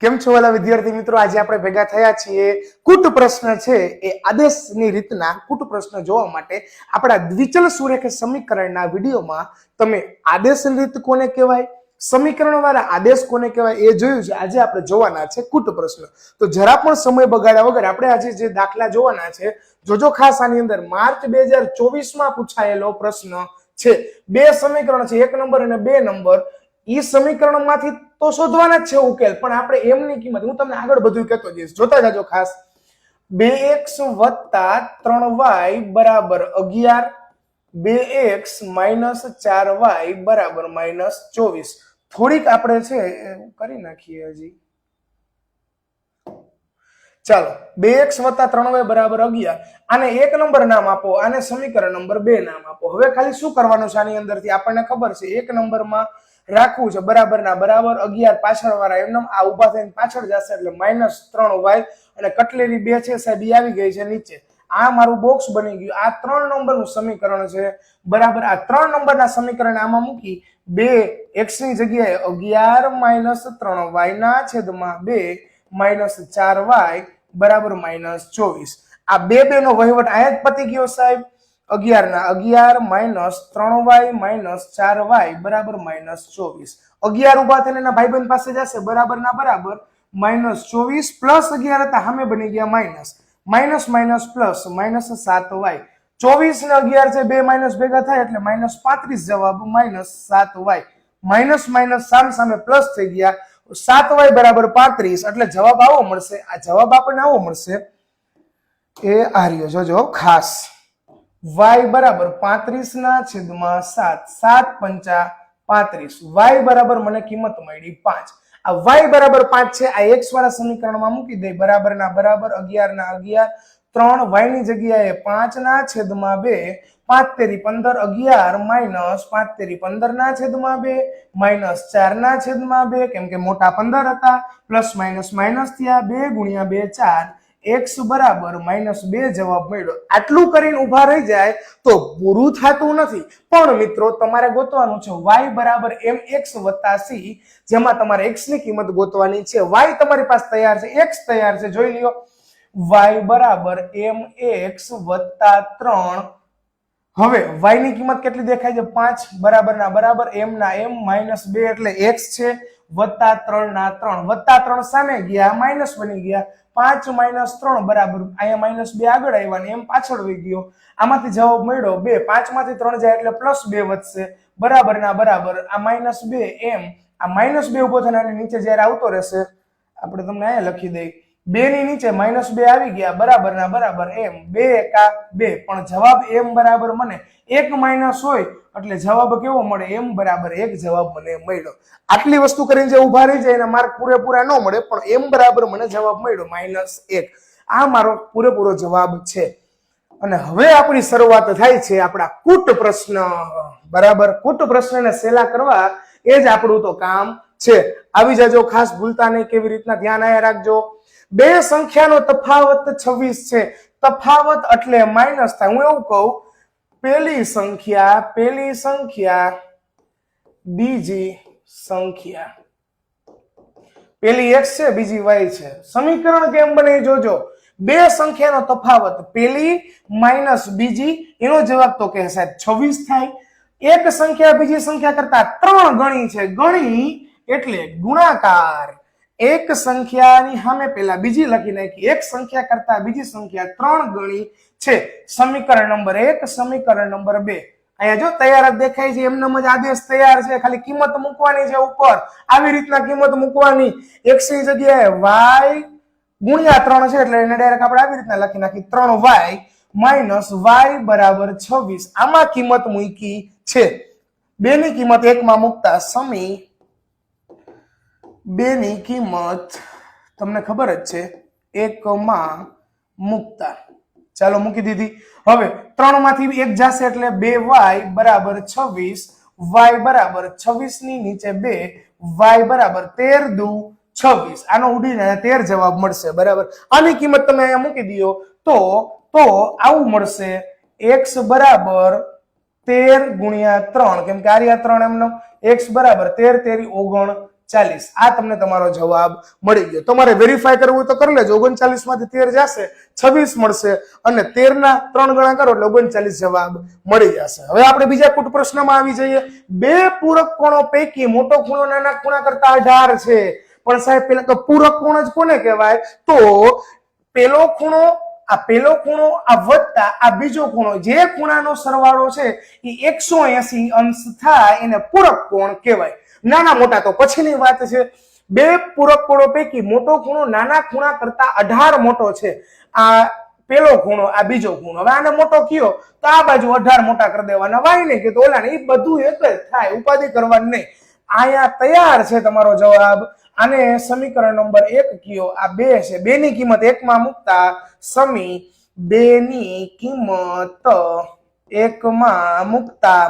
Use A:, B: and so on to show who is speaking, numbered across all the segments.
A: કેમ છો વાલા વિદ્યાર્થી મિત્રો? આજે આપણે ભેગા થયા છીએ કૂટ પ્રશ્ન છે એ આદેશની રીતના કૂટ પ્રશ્ન જોવા માટે આપણા દ્વિચલ સુરેખ સમીકરણના વિડીયોમાં તમે આદેશની રીત કોને કહેવાય, સમીકરણ વાળા આદેશ કોને કહેવાય એ જોયું છે. આજે આપણે જોવાના છે કૂટ પ્રશ્ન. તો જરા પણ સમય બગાડ્યા વગર આપણે આજે જે દાખલા જોવાના છે જોજો ખાસ. આની અંદર માર્ચ 2024 પૂછાયેલો પ્રશ્ન છે. બે સમીકરણ છે, 1 નંબર અને 2 નંબર. ઈ સમીકરણમાંથી તો શોધવાના જ છે ઉકેલ, પણ આપણે એમની કિંમત હું તમને આગળ બધું કહેતો જઈશ. જોતા જાજો ખાસ. 2x + 3y = 11, 2x - 4y = -24. થોડીક આપણે છે કરી નાખીએ હજી. ચાલો, 2x + 3y = 11. આને 1 નંબર નામ આપો, આને સમીકરણ નંબર 2 નામ આપો. હવે ખાલી શું કરવાનું છે આની અંદરથી આપણને ખબર છે. 1 નંબરમાં રાખવું છે બરાબર ના બરાબર, 11 પાછળ વાળા એમને આ ઉભા થઈને પાછળ જશે એટલે -3y, અને કટલેરી 2 છે સાહેબ ઈ આવી ગઈ છે નીચે. આ મારું બોક્સ બની ગયું. આ 3 નંબરનું સમીકરણ છે બરાબર. આ 3 નંબરના સમીકરણ આમાં મૂકી 2x ની જગ્યાએ 11 - 3y ના છેદમાં 2 - 4y બરાબર -24. આ બે નો વહીવટ આયા જ પતી ગયો સાહેબ. 11 ના 11 - 3y - 4y બરાબર -24. 11 ઉભા થઈને એના ભાઈબંધ પાસે જશે બરાબર ના બરાબર -24 પ્લસ 11 હતા સામે બની ગયા માઇનસ, માઇનસ પ્લસ -7y. 24 ને 11 છે બે માઇનસ ભેગા થાય એટલે -35 જવાબ -7y. માઇનસ સામે પ્લસ થઈ ગયા 7y બરાબર 35 એટલે જવાબ આવો મળશે. આ જવાબ આપણને આવો મળશે એ આ રહ્યો જોજો ખાસ. y બરાબર 35 ના છેદમાં 7, 7 × 5 = 35. y બરાબર મને કિંમત મળી 5. આ y બરાબર 5 છે. આ x વાળા સમીકરણમાં મૂકી દે બરાબર ના બરાબર 11 ના 11, 3 y ની જગ્યાએ 5 ના છેદમાં 2, 5 તેરી 15, 11 - 5 તેરી 15 ના છેદમાં 2 -4 ના છેદમાં 2 કેમ કે મોટા 15 હતા, પ્લસ માઇનસ થયા 2 × 2 = 4. x બરાબર -2 જવાબ મળ્યો. આટલું કરીને ઊભા રહી જાય તો પૂરું થતું નથી, પણ મિત્રો તમારે ગોતવાનું છે y બરાબર mx + c, જેમાં તમારે x ની કિંમત ગોતવાની છે. y તમારી પાસે તૈયાર છે, x તૈયાર છે, જોઈ લ્યો. y બરાબર mx + 3. હવે y ની કિંમત કેટલી દેખાય છે? 5 બરાબર ના બરાબર m ના m -2 એટલે x છે, +3 ના 3, +3 સામે ગયા માઇનસ બની ગયા. 5 - 3 બરાબર અહીંયા -2 આગળ આવ્યા ને m પાછળ વહી ગયો. આમાંથી જવાબ મળ્યો 2. 5 માંથી 3 જાય એટલે +2 વધશે બરાબર ના બરાબર આ -2 m. આ -2 ઉભો થઈને આની નીચે જ્યારે આવતો રહેશે આપણે તમને અહીંયા લખી દઈ 2 ની નીચે -2 આવી ગયા બરાબર ના બરાબર m. 2 એકા 2, પણ જવાબ m બરાબર મને 1 માઇનસ હોય એટલે જવાબ કેવો મળે? m બરાબર 1 જવાબ મને મળ્યો. આટલી વસ્તુ કરીને જે ઉભા રહી જાય એના માર્ક પૂરેપૂરા ન મળે, પણ m બરાબર મને જવાબ મળ્યો -1. આ મારો પૂરેપૂરો જવાબ છે. અને હવે આપણી શરૂઆત થાય છે આપણા કૂટ પ્રશ્ન બરાબર. કૂટ પ્રશ્નને સહેલા કરવા એ જ આપણું તો કામ છે. આવી જાજો ખાસ, ભૂલતા નહીં. કેવી રીતના ધ્યાન આયા રાખજો. બે સંખ્યાનો તફાવત 26 છે. તફાવત એટલે માઇનસ થાય. હું એવું કહું, પેલી સંખ્યા બીજી સંખ્યા, પેલી x છે બીજી y છે. સમીકરણ કેમ બને જોજો. બે સંખ્યાનો તફાવત પેલી માઇનસ બીજી, એનો જવાબ તો કે સાહેબ 26 થાય. એક સંખ્યા બીજી સંખ્યા કરતા 3 ગણી છે. ગણી એટલે ગુણાકાર. એક સંખ્યાની સામે પેલા બીજી લખી નાખી. એક સંખ્યા કરતા બીજી સંખ્યા 3 ગણી છે. સમીકરણ નંબર 1, સમીકરણ નંબર 2. અહીંયા જો તૈયાર જ દેખાય છે, એમનેમ જ આદેશ તૈયાર છે. ખાલી કિંમત મૂકવાની છે ઉપર. આવી રીતના કિંમત મૂકવાની. x ની જગ્યાએ y ગુણ્યા 3 છે એટલે એને ડાયરેક્ટ આપણે આવી રીતના લખી નાખી 3y - y બરાબર 26. આમાં કિંમત મૂકી છે. 2 ની કિંમત 1 માં મૂકતા સમી 2 ની કિંમત તમને ખબર જ છે 1 માં મૂકતા. ચાલો મૂકી દીધી. હવે 3 માંથી 1 જશે એટલે 2y બરાબર 26, y બરાબર 26 ની નીચે 2, y બરાબર 13 દુ 26. આનો ઉડીને 13 જવાબ મળશે બરાબર. આની કિંમત તમે અહીંયા મૂકી દો તો આવું મળશે x બરાબર 13 × 3, કેમ કે આ 3 એમનો x બરાબર 13 તેરી 39 39 આ તમને તમારો જવાબ મળી ગયો. તમારે વેરીફાઈ કરવું હોય તો કરી લેજો. 39 માંથી 13 જશે 26 મળશે અને 13 ના 3 ગણા કરો એટલે 39 જવાબ મળી જશે. હવે આપણે બીજા કુટ પ્રશ્નમાં આવી જઈએ. બે પૂરક કોણો પૈકી મોટો ખૂણો નાના ખૂણા કરતા 18 છે. પણ સાહેબ પેલા તો પૂરક કોણ જ કોને કહેવાય? તો પેલો ખૂણો આ વત્તા આ બીજો ખૂણો, જે ખૂણાનો સરવાળો છે એ 180 અંશ થાય એને પૂરક કોણ કહેવાય. નાના મોટા તો પછીની વાત છે. બે પૂરક કોણો પૈકી મોટો ખૂણો નાના ખૂણા કરતા 18 મોટો છે. આ પેલો ખૂણો આ બીજો ખૂણો. હવે આને મોટો કયો તો આ બાજુ 18 મોટા કરી દેવાના, વાય નહીં કે તો ઓલા ને, એ બધું એક જ થાય, ઉપાધિ કરવાની નહીં. આયા તૈયાર છે તમારો જવાબ. આને સમીકરણ નંબર 1 કયો. આ 2 છે, 2 ની કિંમત 1 માં મૂકતા સમી 2 ની કિંમત 1 માં મૂકતા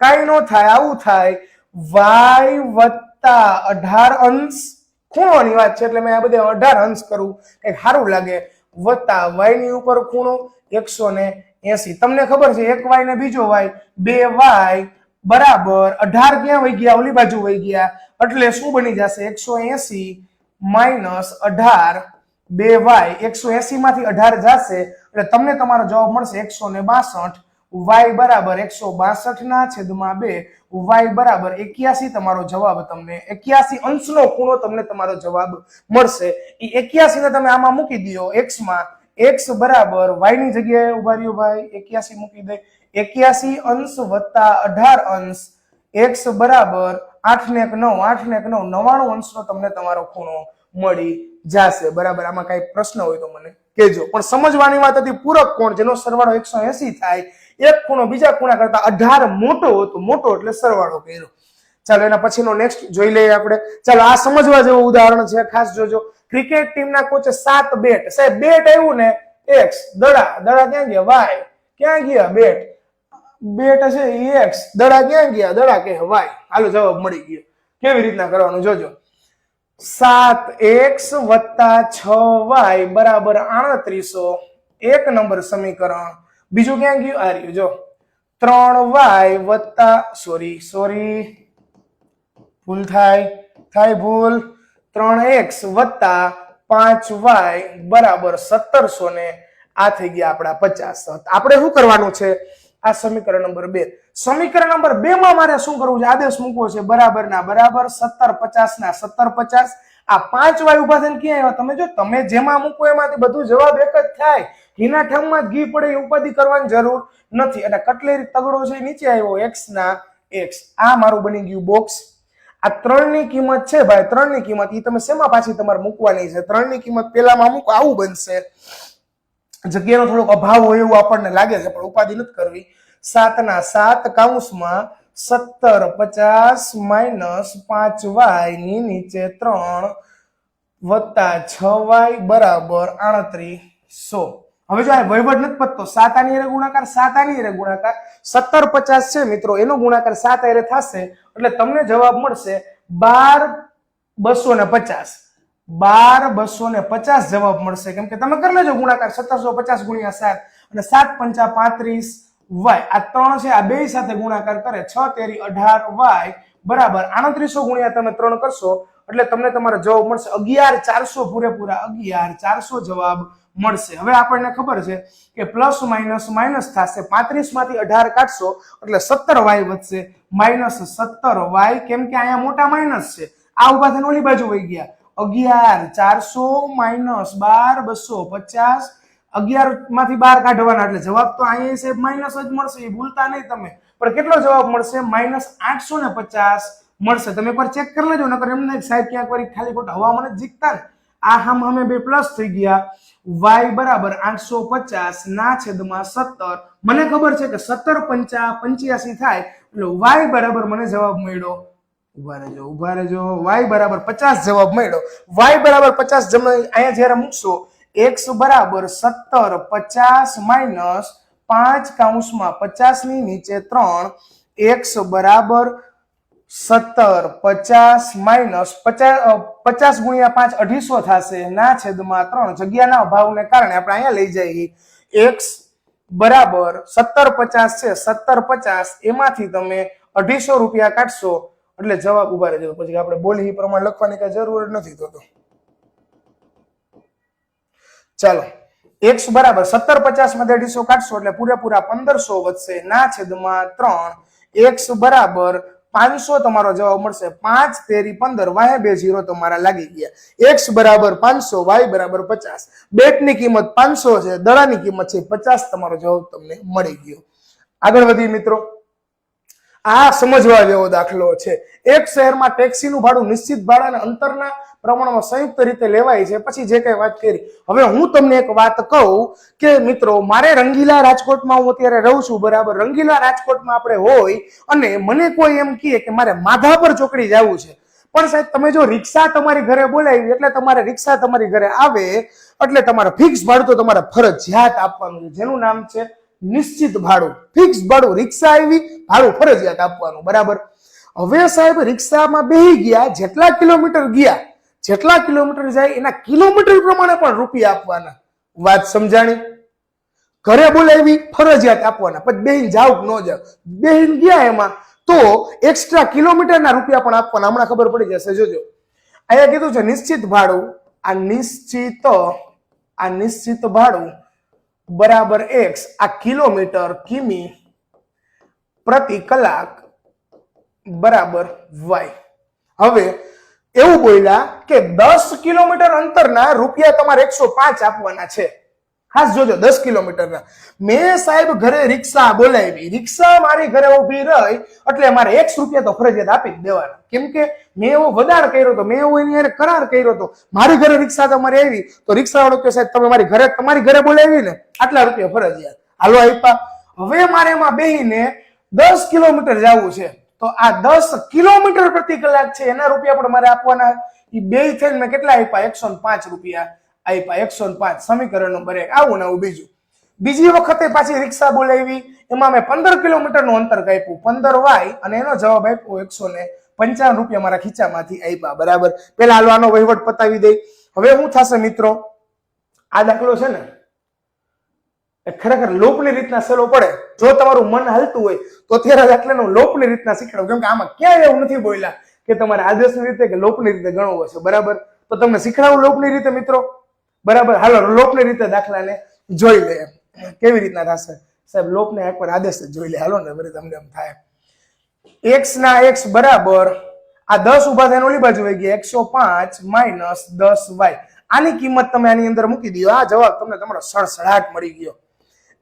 A: કાઈ નો થાય, આવું થાય y વત્તા 18 અંશ, ખૂણોની વાત છે એટલે મેં આ બધે 18 અંશ કરું કઈક સારું લાગે, વત્તા y ની ઉપર ખૂણો 180. તમને ખબર છે એક y ને બીજો y, 2y બરાબર 18 ક્યાં વહી ગયા? ઓલી બાજુ વહી ગયા. એટલે શું બની જશે? 180 માઇનસ 18, 2y. 180 માંથી 18 જશે એટલે તમને તમારો જવાબ મળશે 162. y બરાબર 162 ના છેદમાં 2, y બરાબર 81. તમારો જવાબ તમને 81 અંશનો ખૂણો તમને તમારો જવાબ મળશે. એ 81 ને તમે આમાં મૂકી દો x માં. x બરાબર y ની જગ્યાએ ઉભા રહ્યો ભાઈ, 81 મૂકી દે. 81 અંશ વત્તા 18 અંશ, x બરાબર 8 ને 1 9, 8 ને 1 9, 99 અંશનો તમને તમારો ખૂણો મળી જશે. બરાબર. આમાં કઈ પ્રશ્ન હોય તો મને કહેજો. પણ સમજવાની વાત હતી પૂરક કોણ જેનો સરવાળો 180 થાય. એક ખૂણો બીજા ખૂણા કરતા 18 મોટો હતો, મોટો એટલે સરવાળો કર્યો. ચાલો એના પછીનો નેક્સ્ટ જોઈ લઈએ આપણે. ચાલો આ સમજવા જેવું ઉદાહરણ છે, ખાસ જોજો. ક્રિકેટ ટીમના કોચે 7 બેટ. સાહેબ બેટ આવ્યું ને x, દડા ક્યાં ગયા? y. ક્યાં ગયા બેટ? બેટ છે x, દડા ક્યાં ગયા? દડા કે y. હાલો જવાબ મળી ગયો. કેવી રીતના કરવાનું જોજો. 7x વત્તા 6y બરાબર 38. 1 નંબર સમીકરણ. બીજું ક્યાં ગયું? આ રહ્યું જો. 3y વત્તા સોરી ભૂલ થાય ભૂલ. 3x વત્તા 5y બરાબર 1700 ને આ થઈ ગયા આપણા 50. આપણે શું કરવાનું છે? આ સમીકરણ નંબર 2. સમીકરણ નંબર 2 માં મારે શું કરવું છે? આદેશ મૂકવો છે બરાબર ના બરાબર, 17 50 ના 17 50. આ 5y ઉભા થઈને ક્યાં આવ્યા? તમે જો, તમે જેમાં મૂકો એમાંથી બધું જવાબ એક જ થાય. ઘીના ઠામમાં ઘી પડે, ઉપાધિ કરવાની જરૂર નથી. અને કટલેરી તગડો છે નીચે આવ્યો, x ના x. આ મારું બની ગયું બોક્સ. આ 3 ની કિંમત છે ભાઈ, 3 ની કિંમત ઈ તમે શેમાં પાછી તમારે મૂકવાની છે? 3 ની કિંમત પેલામાં મૂકો, આવું બનશે. જગ્યાનો થોડોક અભાવ હોય એવું આપણને લાગે છે, પણ ઉપાધિ નથી કરવી. 7 ના 7 કૌંસમાં 17 50 માઇનસ 5y ની નીચે 3 વત્તા 6y બરાબર 3800. હવે જો આ વહીવટ નથી પતતો. 7 આની હારે ગુણાકાર, 7 આની હારે ગુણાકાર, 17 50 છે મિત્રો, એનો ગુણાકાર 7 હારે થશે એટલે તમને જવાબ મળશે 12250. 12250 જવાબ મળશે. કેમ કે તમે કરી લેજો ગુણાકાર 1750 ગુણ્યા 7 અને 7 પંચા 35 y. આ 3 છે, આ બે સાથે ગુણાકાર કરે 6 તેરી 18 y બરાબર 3800 ગુણ્યા તમે 3 કરશો એટલે તમને તમારો જવાબ મળશે 11400. પૂરેપૂરા 11400 જવાબ મળશે. હવે આપણને ખબર છે કે પ્લસ માઇનસ માઇનસ થશે. 35 માંથી 18 કાઢશો એટલે 17y વધશે, માઇનસ 17y. કેમ કે અહીંયા મોટા માઇનસ છે, આ ઉભા થઈને ઓલી બાજુ વહી ગયા. 11400 માઇનસ 12250. 11 માંથી 12 કાઢવાના એટલે જવાબ તો અહીંયા સાહેબ માઇનસ જ મળશે, એ ભૂલતા નહીં તમે. પણ કેટલો જવાબ મળશે? માઇનસ 850 મળશે. તમે એકવાર ચેક કરી લેજો, નકર એમને સાહેબ ક્યાંક વાર ખાલી ખોટા હવામાન જ જીતતા ને. આ સામે બે પ્લસ થઈ ગયા. y બરાબર 850 ના છેદમાં 17. મને ખબર છે કે 17 પંચા 85 થાય એટલે y બરાબર મને જવાબ મળ્યો. ઉભા રહેજો. y બરાબર 50 જવાબ મળ્યો. y બરાબર 50 અહીંયા જયારે મૂકશો, x બરાબર 17 50 માઇનસ 5 કૌંસમાં 50 ની નીચે 3, x બરાબર 17 50 માઇનસ 50 ગુણ્યા 5 250 થશે ના છેદમાં 3. જગ્યાના અભાવને કારણે આપણે અહીંયા લઈ જઈએ. x બરાબર 17 50 છે, 17 50 એમાંથી તમે 250 રૂપિયા કાઢશો એટલે જવાબ ઉભા રહેજો, પછી આપણે બોલી એ પ્રમાણે લખવાની કઈ જરૂર નથી તો. ચાલો x બરાબર 1750 માંથી 250 કાઢશો એટલે પૂરેપૂરા 1500 વધશે ના છેદમાં 3. x બરાબર 500 તમારો જવાબ મળશે. 5 તેરી 15 વાહે 2 0 તમારા લાગી ગયા. x બરાબર 500 y બરાબર 50. બેટની કિંમત 500 છે, દડાની કિંમત છે 50. તમારો જવાબ તમને મળી ગયો. આગળ વધીએ મિત્રો. આ સમજવા જેવો દાખલો છે. એક શહેરમાં ટેક્સીનું ભાડું નિશ્ચિત ભાડા અને અંતરના પ્રમાણમાં સંયુક્ત રીતે લેવાય છે. પછી જે કઈ વાત કરી, હવે હું તમને એક વાત કહું કે મિત્રો, મારે રંગીલા રાજકોટમાં હું અત્યારે રહું છું, બરાબર. રંગીલા રાજકોટમાં આપણે હોય અને મને કોઈ એમ કહે કે મારે માધાપર ચોકડી જવું છે, પણ સાહેબ તમે જો રિક્ષા તમારી ઘરે બોલાવી એટલે તમારે રિક્ષા તમારી ઘરે આવે એટલે તમારે ફિક્સ ભાડું તો તમારે ફરજિયાત આપવાનું છે, જેનું નામ છે નિશ્ચિત ભાડું. ફિક્સ ભાડું. રિક્ષા આવી, ભાડું ફરજિયાત આપવાનું, બરાબર. હવે સાહેબ રિક્ષામાં બેહી ગયા, જેટલા કિલોમીટર ગયા, જેટલા કિલોમીટર જાય એના કિલોમીટર પ્રમાણે પણ રૂપિયા આપવાના. વાત સમજાણી? ઘરે બોલાવી ફરજિયાત આપવાના, પછી બેહીને જાવ ન જાવ, બેહીને ગયા એમાં તો એક્સ્ટ્રા કિલોમીટરના રૂપિયા પણ આપવાના. હમણાં ખબર પડી જશે, જોજો. અહીંયા કીધું છે નિશ્ચિત ભાડું. આ નિશ્ચિત ભાડું બરાબર x, આ કિલોમીટર કિમી પ્રતિ કલાક બરાબર y. હવે એવું બોલ્યા કે 10 કિલોમીટર અંતરના રૂપિયા તમારે 105 આપવાના છે. ખાસ જોજો, 10 કિલોમીટરના. મેં સાહેબ ઘરે રિક્ષા બોલાવી, રિક્ષા મારી ઘરે ઉભી રહી એટલે મારે 1 રૂપિયા તો ફરજિયાત આપી જ દેવાના, કેમ કે મેં એવો વદાડ કર્યો હતો, મેં એવો એની હારે કરાર કર્યો હતો. મારી ઘરે રિક્ષા તમારે આવી તો રિક્ષા વાળો કે સાહેબ તમે તમારી ઘરે બોલાવી ને આટલા રૂપિયા ફરજિયાત, હાલો આપ્યા. હવે મારે એમાં બેહીને 10 કિલોમીટર જવું છે તો આ 10 કિલોમીટર પ્રતિ કલાક છે એના રૂપિયા પણ મારે આપવાના. એ બે થઈને મેં કેટલા આપ્યા? 105 રૂપિયા આપ્યા. 105. સમીકરણ નંબર 1. આવું ને આવું બીજું. બીજી વખતે પાછી રિક્ષા બોલાવી, એમાં મેં 15 કિલોમીટરનું અંતર કાપ્યું, 15y, અને એનો જવાબ આપ્યો 155 રૂપિયા મારા ખીચામાંથી આપ્યા, બરાબર. પેલા હાલો આનો વહીવટ પતાવી દઈ. હવે શું થશે મિત્રો? આ દાખલો છે ને ખરેખર લોપની રીતના સહેલો પડે. જો તમારું મન હાલતું હોય તો અત્યારે દાખલાનું લોપની રીતના શીખવાડો, કેમ કે આમાં ક્યાંય એવું નથી બોલ્યા કે તમારે આદેશની રીતે કે લોપની રીતે ગણવો હશે, બરાબર. તો તમને શીખડાવું લોપની રીતે મિત્રો, બરાબર. હાલો લોપની રીતે દાખલાને જોઈ લે કેવી રીતના થશે. સાહેબ લોપને એકવાર આદેશ જ જોઈ લે, હાલો ને, બરાબર. તમને એમ થાય x ના x બરાબર આ 10 ઉભા થઈને ઓલી બાજુ વહી ગયા, 105 માઇનસ 10y. આની કિંમત તમે આની અંદર મૂકી દો, આ જવાબ તમને તમારો સડસડાટ મળી ગયો.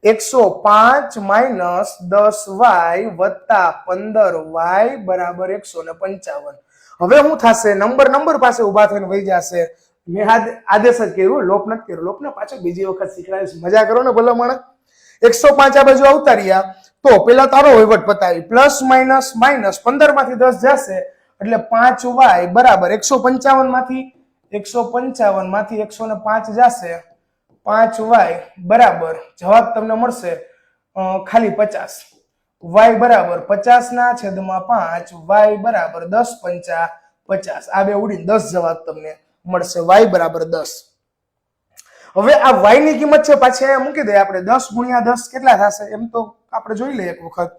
A: 105 માઇનસ 10y વત્તા 15y બરાબર 155. હવે શું થશે? નંબર પાસે ઉભા થઈને વહી જશે. મેં આદેશ જ કર્યું, લોપ નથી કર્યો. લોપને પાછો બીજી વખત શીખડાવીશ, મજા કરો ને ભલે મને. 105 આ બાજુ આવતા રહ્યા તો પેલા તારો વહીવટ પતાવી. પ્લસ માઇનસ માઇનસ 15 માંથી 10 જશે એટલે 5y બરાબર 155 માંથી 105 જશે, 5y બરાબર જવાબ તમને મળશે ખાલી 50. y બરાબર 50 ના છેદમાં 5, y બરાબર 10 પંચા 50. આ બે ઉડીને 10 જવાબ તમને મળશે. y બરાબર 10. હવે આ y ની કિંમત છે પાછી અહીંયા મૂકી દઈએ આપણે. 10 ગુણ્યા 10 કેટલા થશે એમ તો આપણે જોઈ લઈએ એક વખત.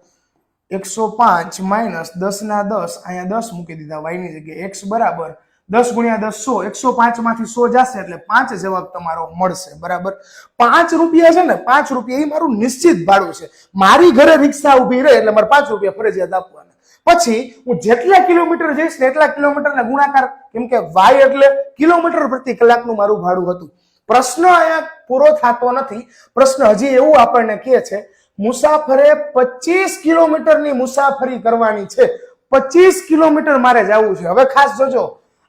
A: 105 માઇનસ 10 ના 10, અહીંયા 10 મૂકી દીધા y ની જગ્યાએ. x બરાબર 10 ગુણ્યા 10 100, 105 માંથી 100 જશે એટલે 5 જવાબ તમારો મળશે, બરાબર. 5 રૂપિયા છે ને, 5 રૂપિયા એ મારું નિશ્ચિત ભાડું છે. મારી ઘરે રિક્ષા ઉભી રહે એટલે મારે 5 રૂપિયા ફરજિયાત આપવાના. પછી હું જેટલા કિલોમીટર જઈશ ને એટલા કિલોમીટરના ગુણાકાર, કેમ કે y એટલે કિલોમીટર પ્રતિ કલાકનું મારું ભાડું હતું. પ્રશ્ન અહીંયા પૂરો થતો નથી. પ્રશ્ન હજી એવું આપણને કહે છે મુસાફરે 25 કિલોમીટરની મુસાફરી કરવાની છે. 25 કિલોમીટર મારે જવું છે. હવે ખાસ જોજો,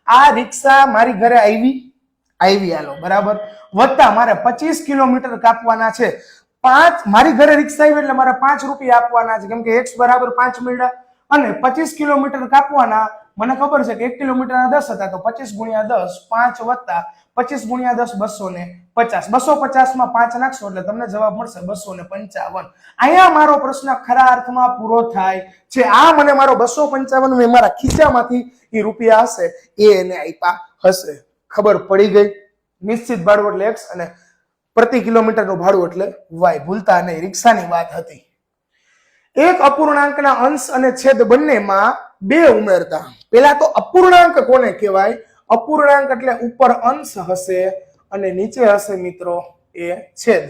A: આ રિક્ષા મારી ઘરે આવી હાલો, બરાબર, વત્તા મારે 25 કિલોમીટર કાપવાના છે. 5 મારી ઘરે રિક્ષા આવી એટલે મારે 5 રૂપિયા આપવાના છે, કેમ કે x બરાબર 5 મળ્યા અને 25 કિલોમીટર કાપવાના. મને ખબર છે કે 1 કિલોમીટરના 10 હતા તો 25 ગુણ્યા 10 5 વત્તા 25 ગુણ્યા 10 250. 250 માં 5 નાખશો એટલે તમને જવાબ મળશે 255. અહીંયા મારો પ્રશ્ન ખરા અર્થમાં પૂરો થાય છે. આ મને મારો 255 મેં મારા ખીચામાંથી એ રૂપિયા હશે એ એને આપ્યા હશે. ખબર પડી ગઈ? નિશ્ચિત ભાડું એટલે x અને પ્રતિ કિલોમીટરનું ભાડું એટલે y. ભૂલતા નહીં, રિક્ષાની વાત હતી. એક અપૂર્ણાંકના અંશ અને છેદ બંનેમાં 2 ઉમેરતા. પેલા તો અપૂર્ણાંક કોને કહેવાય? અપૂર્ણાંક એટલે ઉપર અંશ હશે અને નીચે હશે મિત્રો એ છેદ.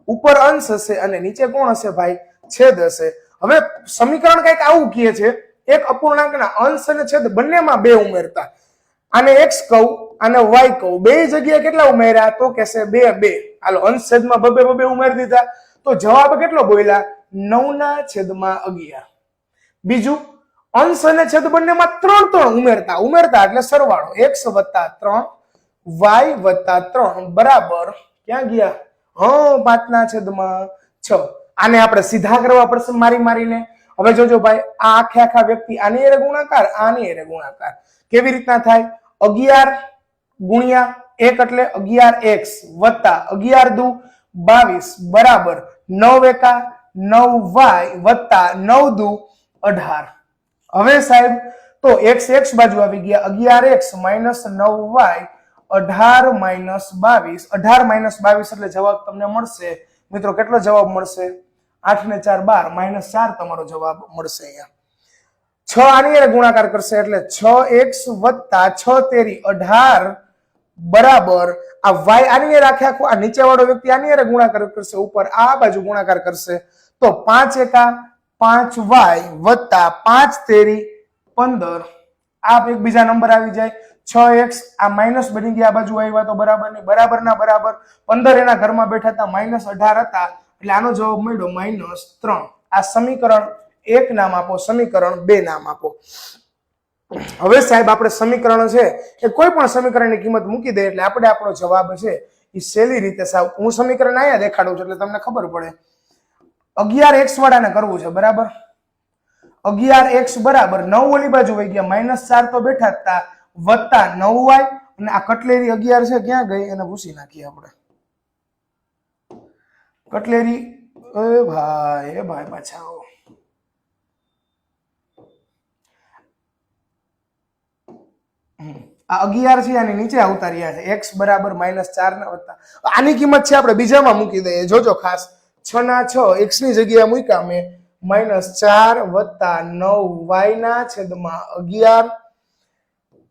A: ઉપર અંશ હશે અને નીચે કોણ હશે ભાઈ? છેદ હશે. હવે સમીકરણ કંઈક આવું કહે છે, એક અપૂર્ણાંકના અંશ અને છેદ બંનેમાં 2 ઉમેરતા. આને x કહું, આને y કહું, બે જગ્યાએ કેટલા ઉમેર્યા? તો કહેશે 2 2. હાલો અંશ છેદમાં બબે બબે ઉમેરી દીધા, તો જવાબ કેટલો બોલ્યા? 9/11. બીજું, અંશ અને છેદ બંનેમાં 3 3 ઉમેરતા એટલે સરવાળો x + 3 y + 3 બરાબર ક્યાં ગયા? 5/6. આને આપણે સીધા કરવા પડશે મારીને. હવે જોજો ભાઈ, આ આખા વ્યક્તિ આની હારે ગુણાકાર, આની હારે ગુણાકાર કેવી રીતના થાય? 11 ગુણ્યા 1 એટલે 11x વત્તા 11 દુ 22 બરાબર 9 એકા 9y વત્તા 9 દુ 18. હવે સાહેબ તો x બાજુ આવી ગયા, 11x - 9y 18 - 22. 18 - 22 એટલે જવાબ તમને મળશે મિત્રો. કેટલો જવાબ મળશે? 8 ને 4 12 -4 તમારો જવાબ મળશે. અહીંયા 6 આની હારે ગુણાકાર કરશે એટલે 6x વત્તા 6 તેરી 18 બરાબર આ y આની હારે આખો આ નીચે વાળો વ્યક્તિ આની હારે ગુણાકાર કરશે, ઉપર આ બાજુ ગુણાકાર કરશે તો 5 એકા 5y વત્તા 5 તેરી 15. આ એકબીજા નંબર આવી જાય. 6x આ માઇનસ બની ગયા, આ બાજુ આવ્યા તો બરાબર ની બરાબર ના બરાબર. 15 એના ઘરમાં બેઠા હતા, -18 હતા એટલે આનો જવાબ મળ્યો -3. આ સમીકરણ 1 નામ આપો, સમીકરણ 2 નામ આપો. હવે સાહેબ આપણે સમીકરણ છે એ કોઈ પણ સમીકરણની કિંમત મૂકી દે એટલે આપણે આપણો જવાબ છે એ સહેલી રીતે સાવ, હું સમીકરણ અહીંયા દેખાડું છું એટલે તમને ખબર પડે. 11x વાળાને કરવું છે બરાબર. 11x બરાબર 9 ઓલી બાજુ વહી ગયા, -4 તો બેઠા હતા વત્તા 9y અને આ કટલેરી 11 છે ક્યાં ગઈ એને ભૂસી નાખીએ આપણે. કટલેરી એ ભાઈ પાછા આવો. આ 11 છે આની નીચે આવતા રહ્યા છે. x બરાબર -4 ના વત્તા આની કિંમત છે આપણે બીજામાં મૂકી દઈએ. જોજો ખાસ 6 ના 6 x ની જગ્યાએ મૂક્યા મેં -4 વત્તા 9y ના છેદમાં 11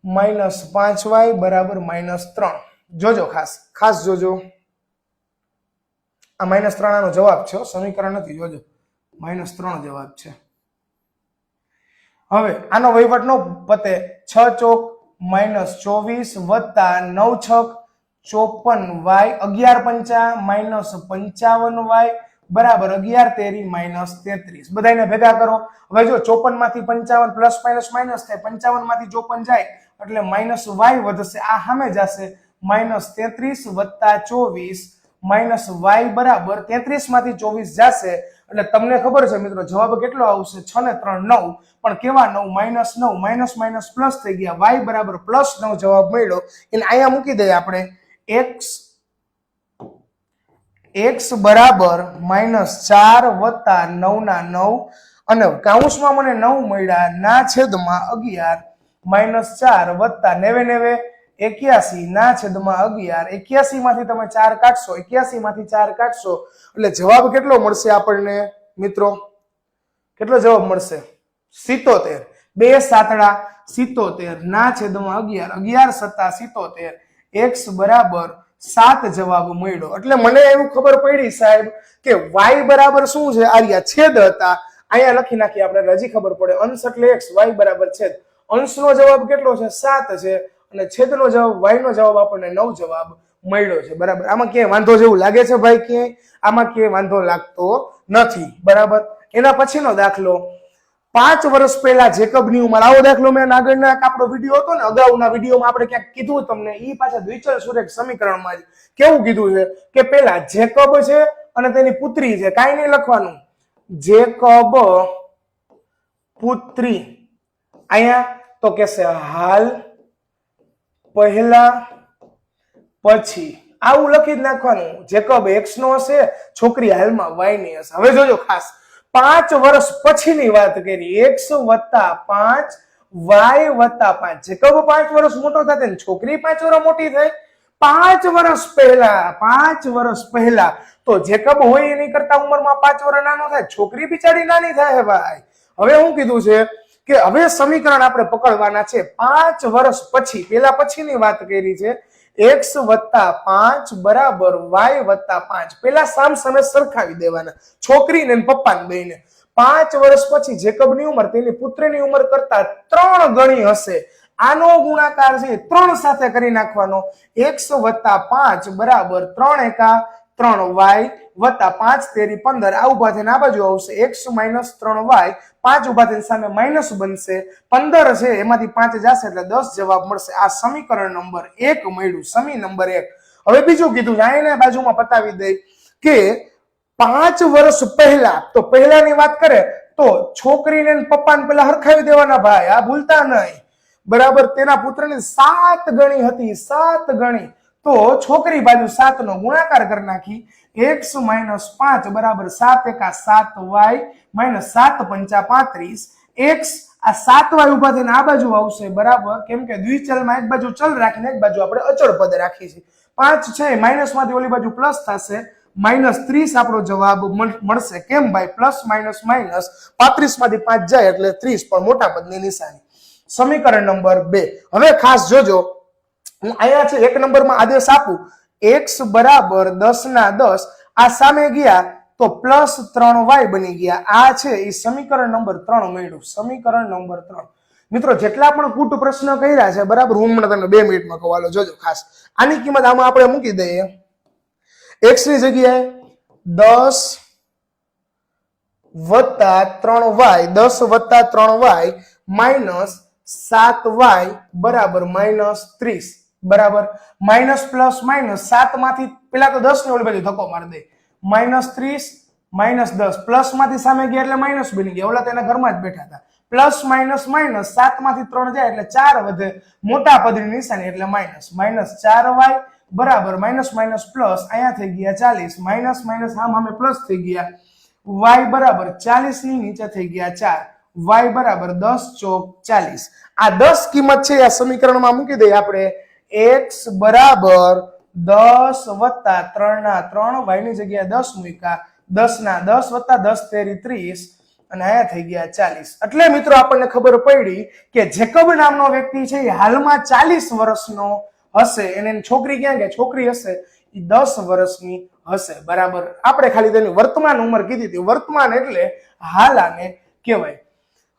A: -5y બરાબર -3. જોજો ખાસ જોજો, આ -3 આનો જવાબ છે, સમીકરણ નથી. જોજો -3 જવાબ છે. હવે આનો વહીવટ નો પતે. 6 ચોક -24 વત્તા 9 છક 54y 11 પંચા -55y બરાબર 11 તેરી -33. બધાને ભેગા કરો. હવે જો 54 માંથી 55 પ્લસ માઇનસ થાય, 55 માંથી 54 જાય એટલે -y વધશે, આ સામે જશે -33 વત્તા 24 -y બરાબર 33 માંથી 24 જશે એટલે તમને ખબર છે મિત્રો જવાબ કેટલો આવશે? 6 ને 3 9. પણ કેવા 9? -9 માઇનસ પ્લસ થઈ ગયા, y બરાબર +9 જવાબ મળ્યો. એને અહીંયા મૂકી દઈએ આપણે. x બરાબર -4 વત્તા 9 ના 9 અને કાઉન્સમાં મને 9 મળ્યા ના છેદમાં 11 -4 વત્તા 9 81 ના છેદમાં 11. 81 માંથી તમે 4 કાઢશો, 81 માંથી 4 કાઢશો એટલે જવાબ કેટલો મળશે આપણને મિત્રો? કેટલો જવાબ મળશે? 77. 2 7 77 ના છેદમાં 11, 11 7 77, x બરાબર 7 જવાબ મળ્યો. એટલે મને એવું ખબર પડી સાહેબ કે y બરાબર શું છે? આર્યા છેદ હતા, અહીંયા લખી નાખીએ આપણે, હજી ખબર પડે. અંશ એટલે x, y બરાબર છેદ. અંશનો જવાબ કેટલો છે? 7 છે અને છેદનો જવાબ y નો જવાબ આપણને 9 જવાબ મળ્યો છે બરાબર. આમાં ક્યાંય વાંધો જેવું લાગે છે ભાઈ? ક્યાંય આમાં ક્યાંય વાંધો લાગતો નથી બરાબર. એના પછીનો દાખલો 5 વર્ષ પહેલા જેકબની ઉંમર. આવો દાખલો મેં આગળના આપણો વિડીયો હતો ને, અગાઉના વિડીયોમાં આપણે ક્યાંક કીધું તમને, ઈ પાછા દ્વિચલ સુરેખ સમીકરણમાં જ કેવું કીધું છે કે પેલા જેકબ છે અને તેની પુત્રી છે, કાંઈ નહીં લખવાનું, જેકબ પુત્રી. અહીંયા તો કેસે હાલ, પહેલા, પછી, આવું લખી જ નાખવાનું. જેકબ x નો હશે, છોકરી હાલમાં y ની હશે. હવે જોજો ખાસ, 5 વર્ષ પછીની વાત કરી, x વત્તા 5 y વત્તા 5. જેકબ 5 વર્ષ મોટો થાય ને છોકરી 5 વર્ષ મોટી થાય. 5 વર્ષ પહેલા તો જેકબ હોય એની કરતા ઉંમરમાં 5 વર્ષ નાનો થાય, છોકરી બિચારી નાની થાય ભાઈ. હવે હું કીધું છે કે હવે સમીકરણ આપણે પકડવાના છે 5 વર્ષ પછી, પેલા પછીની વાત કરી છે, x + 5 બરાબર y + 5. પેલા સામ સામે સરખાવી દેવાના, છોકરીને અને પપ્પાને બેયને. 5 વર્ષ પછી જેકબની ઉંમર તેની પુત્રની ઉંમર કરતા 3 ગણી હશે. આનો ગુણાકાર છે 3 સાથે કરી નાખવાનો. x + 5 બરાબર 3 એકા 3y વત્તા 5 તેરી 15. આ ઉભા થઈને આ બાજુ આવશે x - 3y. 5 ઉભા થઈને સામે માઇનસ બનશે. 15 છે એમાંથી 5 જશે એટલે 10 જવાબ મળશે. આ સમીકરણ નંબર 1 મળ્યું, સમી નંબર 1. હવે બીજું કીધું, આને બાજુમાં પતાવી દે કે 5 વર્ષ પહેલા, તો પહેલાની વાત કરે તો છોકરીને પપ્પાને પેલા હરખાવી દેવાના ભાઈ, આ ભૂલતા નહીં. બરાબર, તેના પુત્રની 7 ગણી હતી, 7 ગણી. તો છોકરી બાજુ 7 નો ગુણાકાર કરી નાખી. x - 5 બરાબર 7 એકા 7y - 7 પંચા 35. x આ 7y ઉભા થઈને આ બાજુ આવશે. બરાબર, કેમ કે દ્વિચલમાં એક બાજુ ચલ રાખીને એક બાજુ આપણે અચળ પદ રાખી છે. 5 છે માઇનસ માંથી ઓલી બાજુ પ્લસ થશે, -30 આપણો જવાબ મળશે. કેમ ભાઈ? પ્લસ માઇનસ માઇનસ 35 માંથી 5 જાય એટલે 30, પણ મોટા પદની નિશાની. સમીકરણ નંબર 2. હવે ખાસ જોજો, હું અહીંયા છે 1 નંબરમાં આદેશ આપું, x બરાબર 10/10. આ સામે ગયા તો +3y બની ગયા. આ છે એ સમીકરણ નંબર 3 મળ્યું, સમીકરણ નંબર 3. મિત્રો જેટલા પણ કૂટ પ્રશ્ન કર્યા છે, બરાબર, હું હમણાં તમને 2 મિનિટમાં કહું, હાલો જોજો ખાસ. આની કિંમત આમાં આપણે મૂકી દઈએ. x ની જગ્યાએ 10 + 3y, 10 + 3y -7y બરાબર -30. બરાબર, માઇનસ પ્લસ માઇનસ 7 માંથી પેલા તો 10 ને ઓલી બાજુ ધક્કો મારી દે, -30 -10 પ્લસ માંથી સામે ગયા એટલે માઇનસ બની ગયા. ઓલા તેના ઘરમાં જ બેઠા હતા. પ્લસ માઇનસ માઇનસ 7 માંથી 3 જાય એટલે 4 વધે, મોટા પદની નિશાની એટલે માઇનસ. -4y બરાબર માઇનસ માઇનસ પ્લસ, અહીંયા થઈ ગયા 40, માઇનસ માઇનસ આમ સામે પ્લસ થઈ ગયા. y બરાબર 40 ની નીચે થઈ ગયા 4, y બરાબર 10 ચોક 40. આ 10 કિંમત છે આ સમીકરણમાં મૂકી દઈએ આપણે. x બરાબર 10 + 3/3, y ની જગ્યાએ 10 મૂક્યા, 10/10 + 10 તેરી 30, અને આયા થઈ ગયા 40. એટલે મિત્રો આપણને ખબર પડી કે જેકબ નામનો વ્યક્તિ છે એ હાલમાં 40 વર્ષનો હશે. એને છોકરી ક્યાં ગયા? છોકરી હશે એ 10 વર્ષની હશે. બરાબર, આપણે ખાલી તેની વર્તમાન ઉંમર કીધી હતી. વર્તમાન એટલે હાલ આને કહેવાય.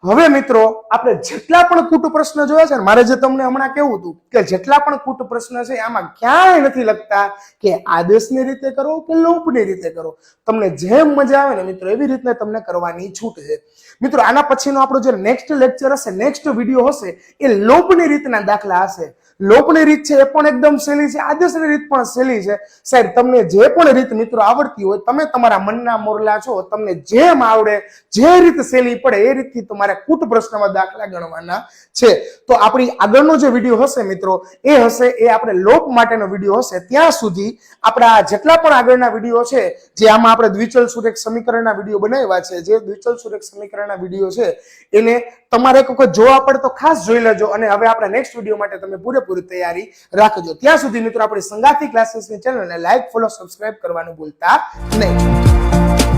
A: હવે મિત્રો આપણે જેટલા પણ કૂટ પ્રશ્ન જોયા છે ને, મારે જે તમને હમણાં કેવું હતું કે જેટલા પણ કૂટ પ્રશ્ન છે આમાં ક્યાંય નથી લખતા કે આદેશની રીતે કરો કે લોપની રીતે કરો. તમને જેમ મજા આવે ને મિત્રો એવી રીતે તમને કરવાની છૂટ છે. મિત્રો આના પછીનો આપણો જે નેક્સ્ટ લેક્ચર હશે, નેક્સ્ટ વિડીયો હશે, એ લોપની રીતના દાખલા હશે. લોપની રીત છે એ પણ એકદમ સહેલી છે, આદેશની રીત પણ સહેલી છે. સાહેબ તમને જે પણ રીત મિત્રો આવડતી હોય, તમે તમારા મનના મોરલા છો, તમને જેમ આવડે, જે રીત સહેલી પડે એ રીતથી તમારે કૂટ પ્રશ્નમાં દાખલા ગણવાના છે. તો આપણી આગળનો જે વિડીયો હશે મિત્રો એ હશે એ આપણે લોપ માટેનો વિડીયો હશે. ત્યાં સુધી આપણા જેટલા પણ આગળના વિડીયો છે, જે આમાં આપણે દ્વિચલ સુરેખ સમીકરણના વિડીયો બનાવ્યા છે, જે દ્વિચલ સુરેખ સમીકરણના વિડીયો છે એને તમારે એક વખત જોવા પડે તો ખાસ જોઈ લેજો. અને હવે આપણા નેક્સ્ટ વિડીયો માટે તમે પૂરી તૈયારી રાખજો. ત્યાં સુધી મિત્રો આપણી સંગાથી ક્લાસીસની ચેનલને લાઈક, ફોલો, સબસ્ક્રાઇબ કરવાનું ભૂલતા નહીં.